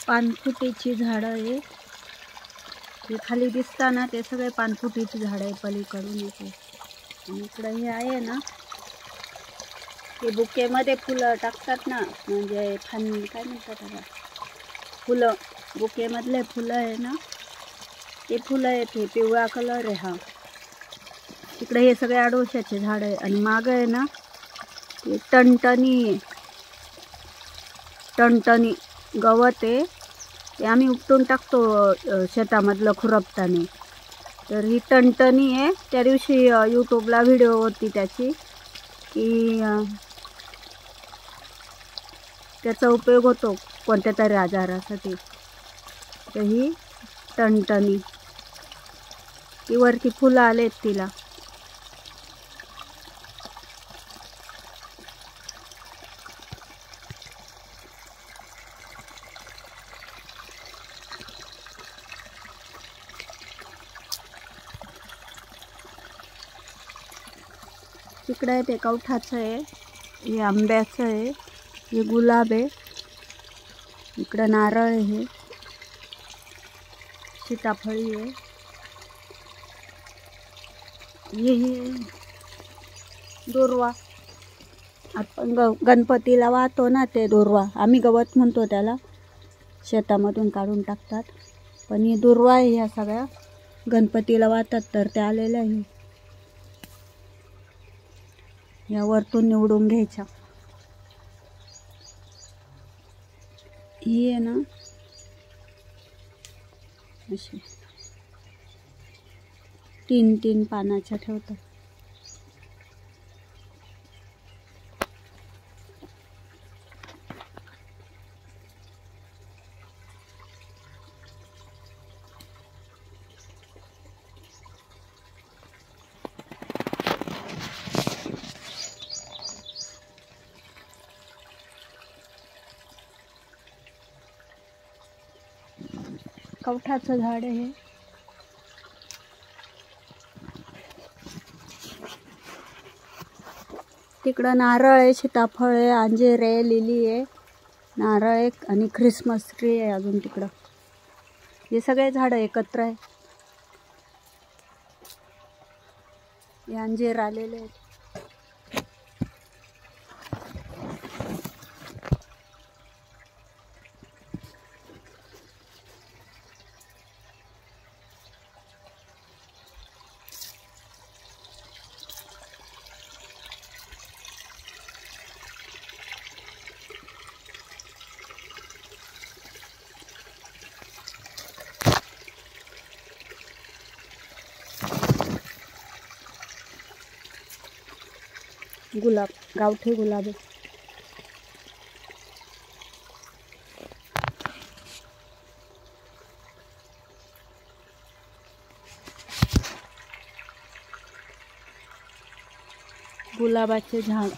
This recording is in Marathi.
पानफुटीची झाडं आहे. हे खाली दिसता ना ते सगळे पानफुटीची झाडं आहे पलीकडून इथे. आणि इकडं हे आहे ना ते बुकेमध्ये फुलं टाकतात ना, म्हणजे काय म्हणतात त्याला, फुलं, बुकेमधले फुलं आहे ना ते फुलं आहेत. हे पिवळा कलर आहे हा. इकडे हे सगळे अडोशाचे झाड आहे. आणि मागं आहे ना ते टणटणी गवत आहे. ते आम्ही उपटून टाकतो शेतामधलं खुरपताना. तर ही टणटणी आहे. त्या दिवशी यूट्यूबला व्हिडिओ होती त्याची की त्याचा उपयोग होतो कोणत्या तरी आजारासाठी. तर ही टणटणी, ती वरती फुलं आलेत तिला. तिकडे आहे ते कवठाचं आहे, हे आंब्याचं आहे, हे गुलाब आहे, इकडं नारळ आहे, सीताफळी आहे, हे दोरवा. आपण गणपतीला वाहतो ना ते दोरवा, आम्ही गवत म्हणतो त्याला, शेतामधून काढून टाकतात. पण हे दोरवा आहे. ह्या सगळ्या गणपतीला वाहतात तर ते आलेलं आहे. या वरतून निवडून घ्यायच्या. ही आहे ना अशी 3 पानाच्या ठेवतात. कवठाचं झाड आहे. तिकडं नारळ आहे, सीताफळ आहे, अंजीर आहे, लिली आहे, नारळ आहे आणि ख्रिसमस ट्री आहे अजून तिकडं. हे सगळे झाडं एकत्र आहे. हे अंजीर आलेले आहेत. गुलाब, गावठी गुलाब आहे. गुलाबाचे झाड.